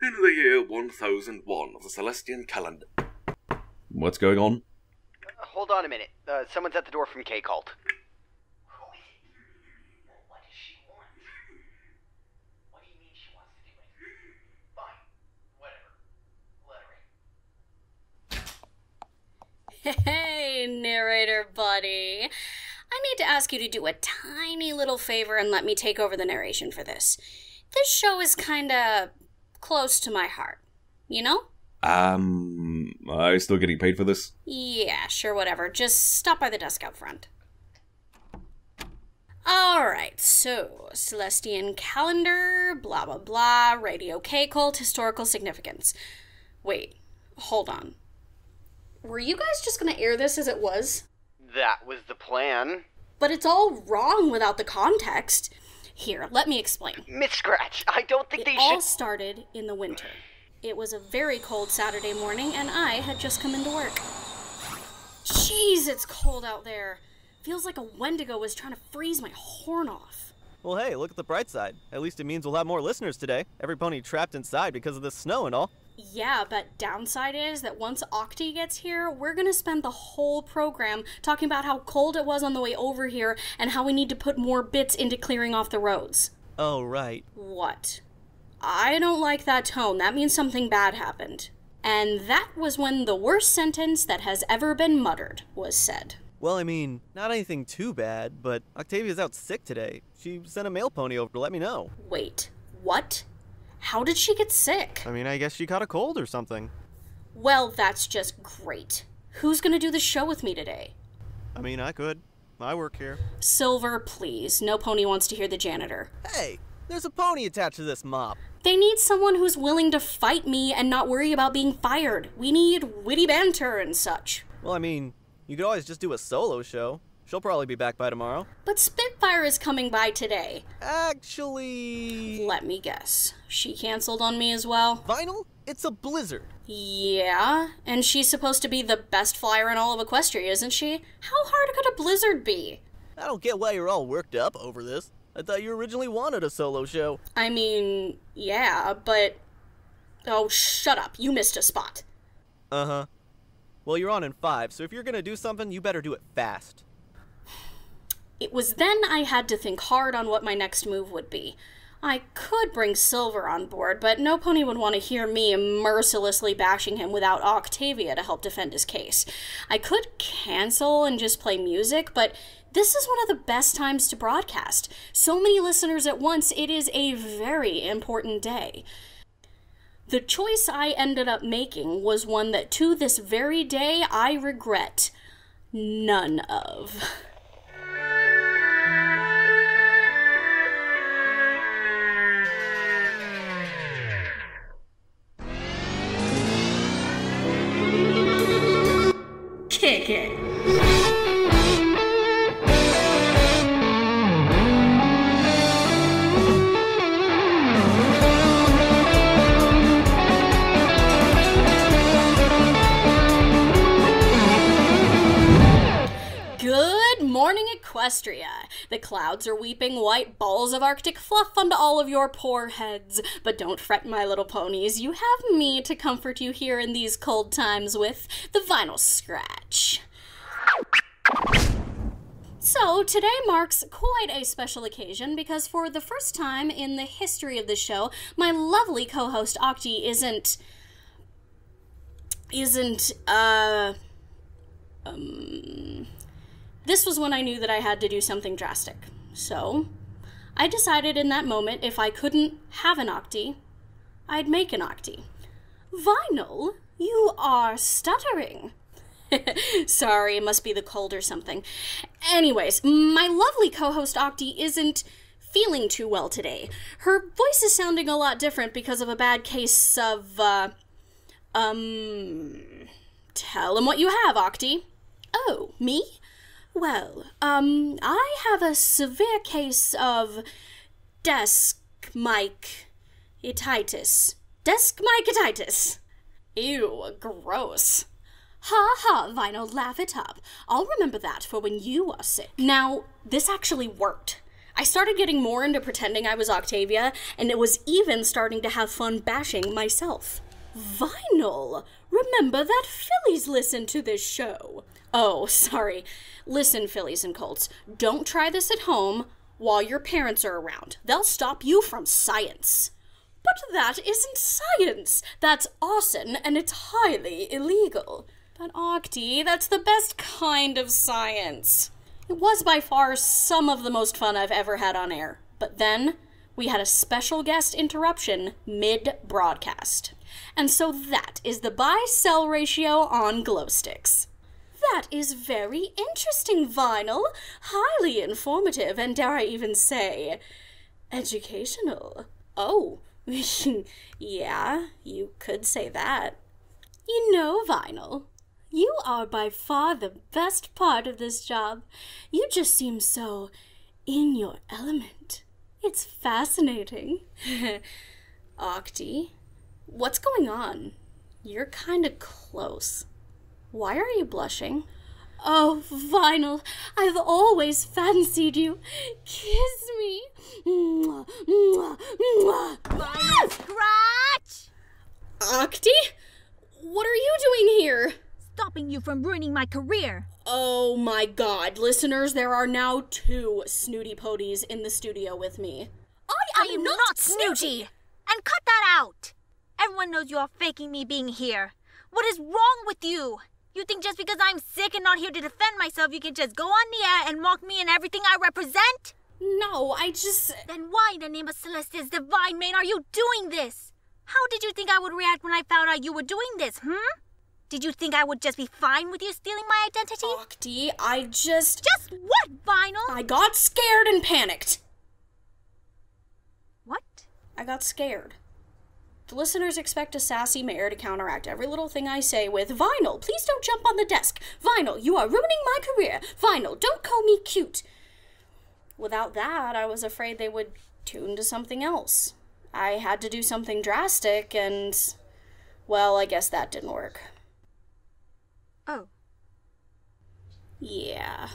in the year 1001 of the Celestian calendar. What's going on? Hold on a minute. Someone's at the door from K-Cult. What does she want? What do you mean she wants to do it? Fine. Whatever. Let her in. Hey, narrator buddy. I need to ask you to do a tiny little favor and let me take over the narration for this. This show is kinda close to my heart, you know? Are you still getting paid for this? Yeah, sure, whatever. Just stop by the desk out front. Alright, so, Celestian calendar, blah blah blah, radio K-Cult, historical significance. Wait, hold on. Were you guys just gonna air this as it was? That was the plan. But it's all wrong without the context. Here, let me explain. Miss Scratch, I don't think It all started in the winter. It was a very cold Saturday morning, and I had just come into work. Jeez, it's cold out there. Feels like a Wendigo was trying to freeze my horn off. Well, hey, look at the bright side. At least it means we'll have more listeners today. Every pony trapped inside because of the snow and all. Yeah, but downside is that once Octi gets here, we're gonna spend the whole program talking about how cold it was on the way over here and how we need to put more bits into clearing off the roads. Oh, right. What? I don't like that tone. That means something bad happened. And that was when the worst sentence that has ever been muttered was said. Well, I mean, not anything too bad, but Octavia's out sick today. She sent a mail pony over to let me know. Wait, what? How did she get sick? I mean, I guess she caught a cold or something. Well, that's just great. Who's gonna do the show with me today? I mean, I could. I work here. Silver, please. No pony wants to hear the janitor. Hey, there's a pony attached to this mop. They need someone who's willing to fight me and not worry about being fired. We need witty banter and such. Well, I mean, you could always just do a solo show. She'll probably be back by tomorrow. But Spitfire is coming by today. Actually... Let me guess. She canceled on me as well? Vinyl? It's a blizzard. Yeah, and she's supposed to be the best flyer in all of Equestria, isn't she? How hard could a blizzard be? I don't get why you're all worked up over this. I thought you originally wanted a solo show. I mean, yeah, but... Oh, shut up. You missed a spot. Uh-huh. Well, you're on in 5, so if you're gonna do something, you better do it fast. It was then I had to think hard on what my next move would be. I could bring Silver on board, but no pony would want to hear me mercilessly bashing him without Octavia to help defend his case. I could cancel and just play music, but this is one of the best times to broadcast. So many listeners at once, it is a very important day. The choice I ended up making was one that to this very day I regret none of. Kick it. Good morning, Equestria. The clouds are weeping white balls of Arctic fluff onto all of your poor heads. But don't fret, my little ponies. You have me to comfort you here in these cold times with the vinyl scratch. So, today marks quite a special occasion because for the first time in the history of the show, my lovely co-host Octi isn't This was when I knew that I had to do something drastic. So, I decided in that moment if I couldn't have an Octi, I'd make an Octi. Vinyl, you are stuttering. Sorry, it must be the cold or something. Anyways, my lovely co-host Octi isn't feeling too well today. Her voice is sounding a lot different because of a bad case of, tell him what you have, Octi. Oh, me? Well, I have a severe case of desk mic-itis. Desk mic-itis. Ew, gross. Ha ha, Vinyl, laugh it up. I'll remember that for when you are sick. Now, this actually worked. I started getting more into pretending I was Octavia, and it was even starting to have fun bashing myself. Vinyl! Remember that Phillies listen to this show. Oh, sorry. Listen, Phillies and Colts, don't try this at home while your parents are around. They'll stop you from science. But that isn't science. That's arson, and it's highly illegal. But Octi, that's the best kind of science. It was by far some of the most fun I've ever had on air. But then, we had a special guest interruption mid-broadcast. And so that is the buy-sell ratio on glow sticks. That is very interesting, Vinyl. Highly informative, and dare I even say, educational. Oh, yeah, you could say that. You know, Vinyl, you are by far the best part of this job. You just seem so in your element. It's fascinating. Octi, what's going on? You're kinda close. Why are you blushing? Oh, Vinyl, I've always fancied you. Kiss me. Mwah, mwah, mwah. Vinyl Scratch! Octi? What are you doing here? Stopping you from ruining my career. Oh my god, listeners, there are now 2 snooty ponies in the studio with me. I am not snooty! And cut that out! Everyone knows you are faking me being here. What is wrong with you? You think just because I'm sick and not here to defend myself, you can just go on the air and mock me and everything I represent? No, I just... Then why in the name of Celestia's divine main are you doing this? How did you think I would react when I found out you were doing this, Did you think I would just be fine with you stealing my identity? Octi, I just... Just what, Vinyl? I got scared and panicked. What? I got scared. The listeners expect a sassy mayor to counteract every little thing I say with, Vinyl, please don't jump on the desk. Vinyl, you are ruining my career. Vinyl, don't call me cute. Without that, I was afraid they would tune to something else. I had to do something drastic and, well, I guess that didn't work. Oh. Yeah.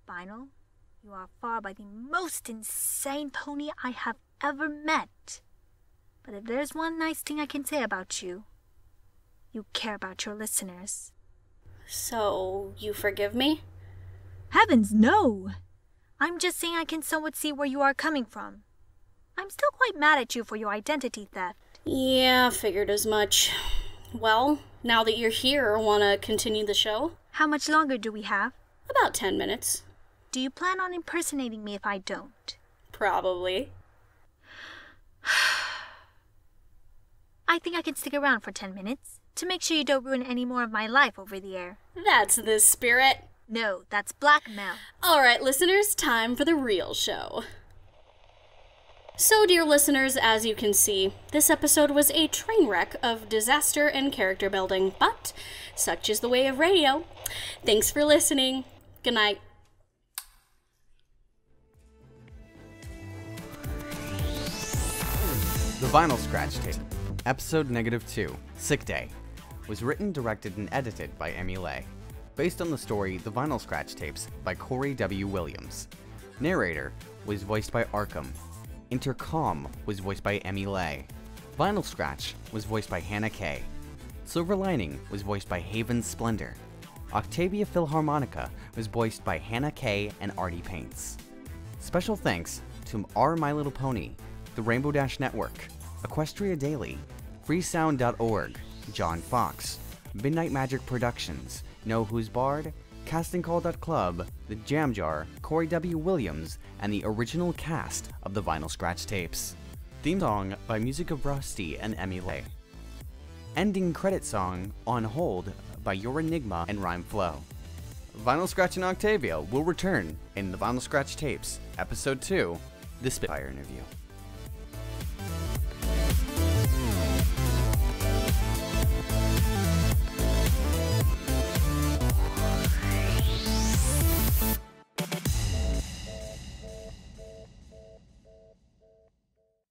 Vinyl, you are far by the most insane pony I have ever met. But if there's one nice thing I can say about you, you care about your listeners. So, you forgive me? Heavens, no! I'm just saying I can somewhat see where you are coming from. I'm still quite mad at you for your identity theft. Yeah, figured as much. Well, now that you're here, wanna continue the show? How much longer do we have? About 10 minutes. Do you plan on impersonating me if I don't? Probably. I think I can stick around for 10 minutes to make sure you don't ruin any more of my life over the air. That's the spirit. No, that's blackmail. Alright, listeners, time for the real show. So, dear listeners, as you can see, this episode was a train wreck of disaster and character building, but such is the way of radio. Thanks for listening. Good night. The Vinyl Scratch Tape, Episode -2, Sick Day, was written, directed, and edited by EmiLeah, based on the story The Vinyl Scratch Tapes by Corey W. Williams. Narrator was voiced by Arkham. Intercom was voiced by EmiLeah. Vinyl Scratch was voiced by HannahK. Silver Lining was voiced by HavenSplendor. Octavia Philharmonica was voiced by HannahK and ArtyPaints. Special thanks to mylittlepony, the Rainbow Dash Network, Equestria Daily, freesound.org, JonFawkes, MidnightMagicProductions, NoHoovesBarred, CastingCall.Club, TheJamJar, Corey W. Williams, and the original cast of the Vinyl Scratch Tapes. Theme song by Music of Rusty and EmiLeah. Ending credit song, On Hold, by Your Enigma and Rhyme Flow. Vinyl Scratch and Octavia will return in the Vinyl Scratch Tapes, Episode 2, The Spitfire Interview.